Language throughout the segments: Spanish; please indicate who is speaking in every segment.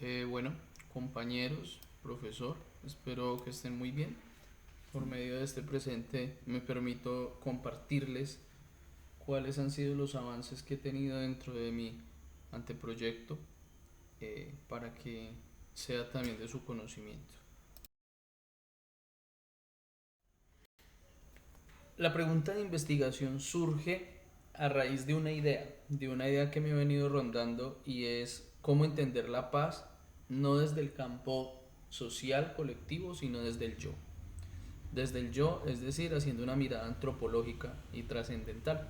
Speaker 1: Bueno, compañeros, profesor, espero que estén muy bien. Por medio de este presente me permito compartirles cuáles han sido los avances que he tenido dentro de mi anteproyecto para que sea también de su conocimiento. La pregunta de investigación surge a raíz de una idea que me ha venido rondando y es cómo entender la paz no desde el campo social colectivo, sino desde el yo. Desde el yo, es decir, haciendo una mirada antropológica y trascendental.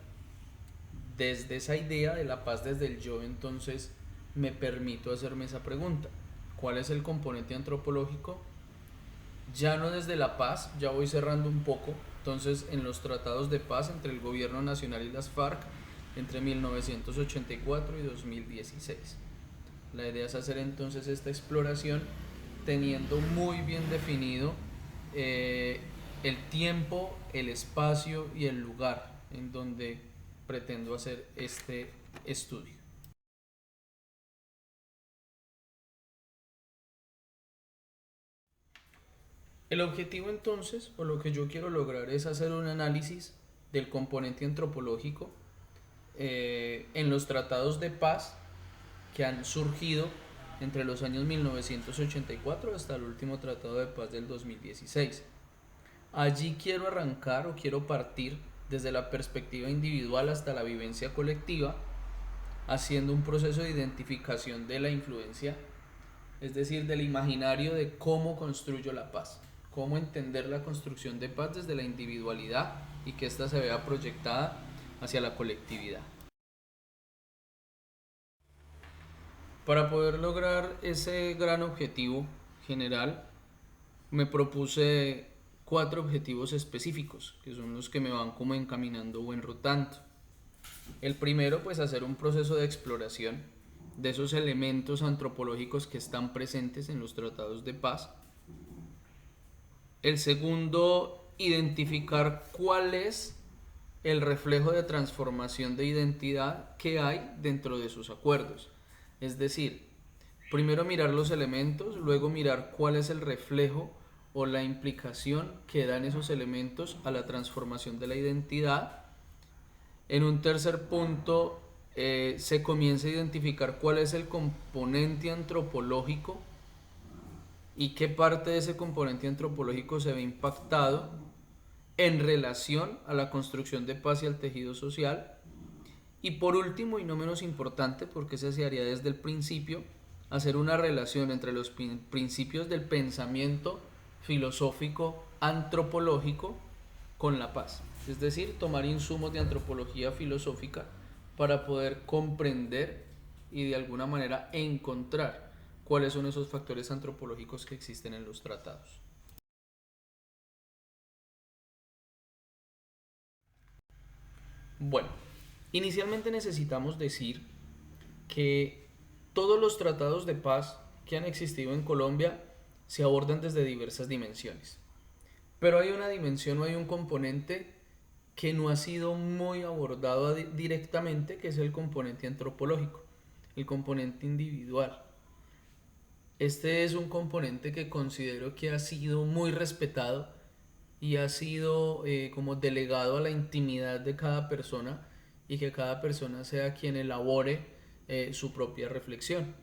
Speaker 1: Desde esa idea de la paz desde el yo, entonces me permito hacerme esa pregunta. ¿Cuál es el componente antropológico? Ya no desde la paz, ya voy cerrando un poco. Entonces, en los tratados de paz entre el gobierno nacional y las FARC, entre 1984 y 2016. La idea es hacer entonces esta exploración teniendo muy bien definido eh, el tiempo, el espacio y el lugar en donde pretendo hacer este estudio. El objetivo entonces, o lo que yo quiero lograr, es hacer un análisis del componente antropológico en los tratados de paz que han surgido entre los años 1984 hasta el último tratado de paz del 2016. Allí quiero arrancar o quiero partir desde la perspectiva individual hasta la vivencia colectiva, haciendo un proceso de identificación de la influencia, es decir, del imaginario de cómo construyo la paz, cómo entender la construcción de paz desde la individualidad y que ésta se vea proyectada hacia la colectividad. Para poder lograr ese gran objetivo general, me propuse cuatro objetivos específicos, que son los que me van como encaminando o enrutando. El primero, pues hacer un proceso de exploración de esos elementos antropológicos que están presentes en los tratados de paz. El segundo, identificar cuál es el reflejo de transformación de identidad que hay dentro de sus acuerdos. Es decir, primero mirar los elementos, luego mirar cuál es el reflejo o la implicación que dan esos elementos a la transformación de la identidad. En un tercer punto, se comienza a identificar cuál es el componente antropológico y qué parte de ese componente antropológico se ve impactado en relación a la construcción de paz y al tejido social. Y por último, y no menos importante, porque ese se haría desde el principio, hacer una relación entre los principios del pensamiento filosófico antropológico con la paz. Es decir, tomar insumos de antropología filosófica para poder comprender y de alguna manera encontrar cuáles son esos factores antropológicos que existen en los tratados. Bueno, inicialmente necesitamos decir que todos los tratados de paz que han existido en Colombia se abordan desde diversas dimensiones. Pero hay una dimensión o hay un componente que no ha sido muy abordado directamente, que es el componente antropológico, el componente individual. Este es un componente que considero que ha sido muy respetado y ha sido como delegado a la intimidad de cada persona y que cada persona sea quien elabore su propia reflexión.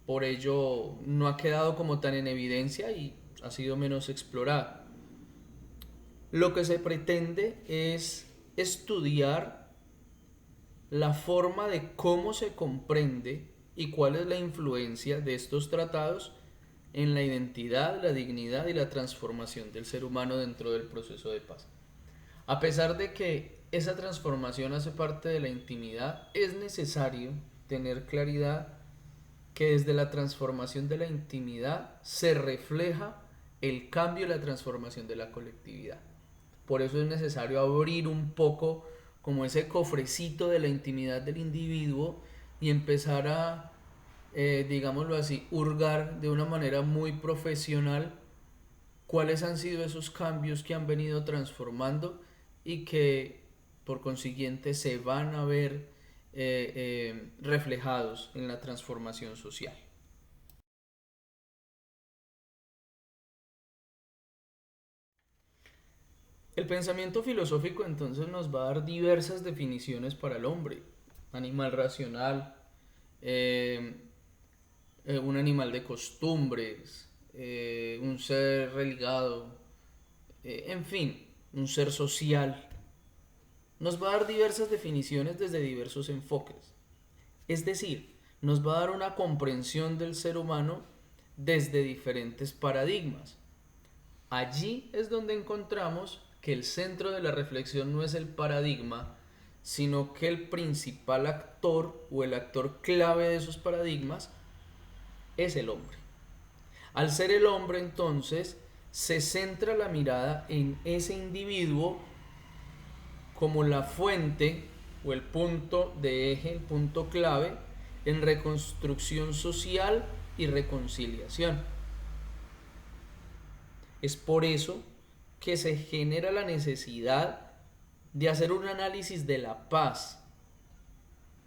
Speaker 1: Por ello no ha quedado como tan en evidencia y ha sido menos explorado. Lo que se pretende es estudiar la forma de cómo se comprende y cuál es la influencia de estos tratados en la identidad, la dignidad y la transformación del ser humano dentro del proceso de paz. A pesar de que esa transformación hace parte de la intimidad, es necesario tener claridad que desde la transformación de la intimidad se refleja el cambio y la transformación de la colectividad. Por eso es necesario abrir un poco como ese cofrecito de la intimidad del individuo y empezar a, digámoslo así, hurgar de una manera muy profesional cuáles han sido esos cambios que han venido transformando y que por consiguiente se van a ver reflejados en la transformación social. El pensamiento filosófico entonces nos va a dar diversas definiciones para el hombre. Animal racional, eh, un animal de costumbres, un ser religado, en fin, un ser social. Nos va a dar diversas definiciones desde diversos enfoques. Es decir, nos va a dar una comprensión del ser humano desde diferentes paradigmas. Allí es donde encontramos que el centro de la reflexión no es el paradigma, sino que el principal actor o el actor clave de esos paradigmas es el hombre. Al ser el hombre, entonces, se centra la mirada en ese individuo como la fuente o el punto de eje, el punto clave en reconstrucción social y reconciliación. Es por eso que se genera la necesidad de hacer un análisis de la paz,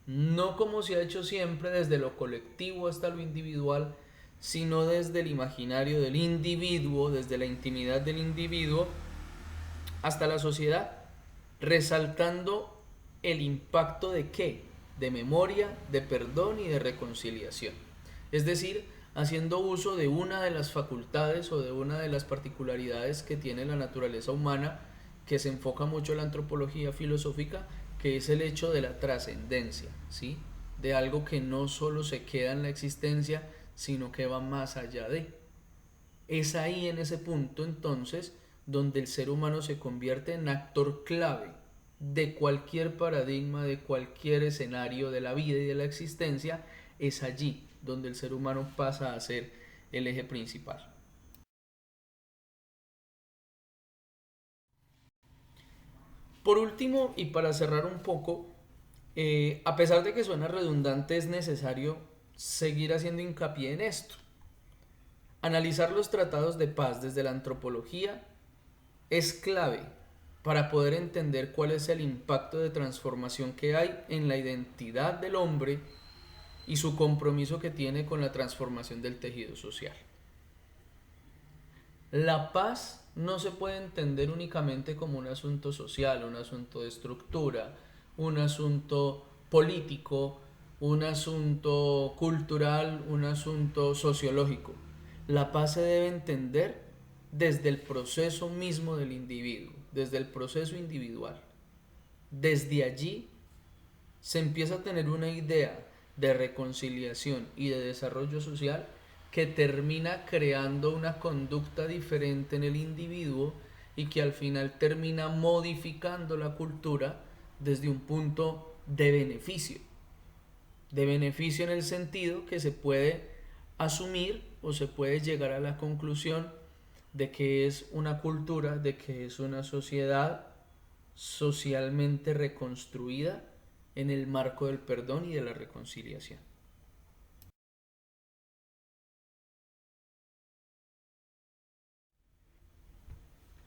Speaker 1: no como se ha hecho siempre desde lo colectivo hasta lo individual, sino desde el imaginario del individuo, desde la intimidad del individuo hasta la sociedad, resaltando el impacto de qué, de memoria, de perdón y de reconciliación. Es decir, haciendo uso de una de las facultades o de una de las particularidades que tiene la naturaleza humana, que se enfoca mucho en la antropología filosófica, que es el hecho de la trascendencia, ¿sí? De algo que no solo se queda en la existencia, sino que va más allá de. Es ahí en ese punto entonces donde el ser humano se convierte en actor clave de cualquier paradigma, de cualquier escenario de la vida y de la existencia. Es allí donde el ser humano pasa a ser el eje principal. Por último, y para cerrar un poco, a pesar de que suena redundante, es necesario seguir haciendo hincapié en esto. Analizar los tratados de paz desde la antropología es clave para poder entender cuál es el impacto de transformación que hay en la identidad del hombre y su compromiso que tiene con la transformación del tejido social. La paz no se puede entender únicamente como un asunto social, un asunto de estructura, un asunto político, un asunto cultural, un asunto sociológico. La paz se debe entender desde el proceso mismo del individuo, desde el proceso individual. Desde allí se empieza a tener una idea de reconciliación y de desarrollo social que termina creando una conducta diferente en el individuo y que al final termina modificando la cultura desde un punto de beneficio. De beneficio en el sentido que se puede asumir o se puede llegar a la conclusión de que es una cultura, de que es una sociedad socialmente reconstruida en el marco del perdón y de la reconciliación.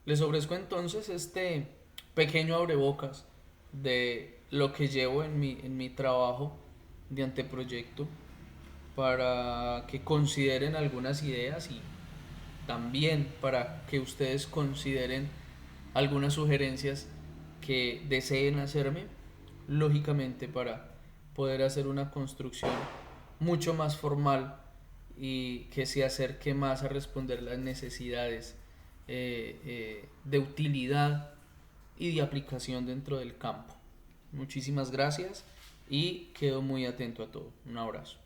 Speaker 1: Les ofrezco entonces este pequeño abrebocas de lo que llevo en mi trabajo de anteproyecto para que consideren algunas ideas y también para que ustedes consideren algunas sugerencias que deseen hacerme, lógicamente para poder hacer una construcción mucho más formal y que se acerque más a responder las necesidades de utilidad y de aplicación dentro del campo. Muchísimas gracias y quedo muy atento a todo. Un abrazo.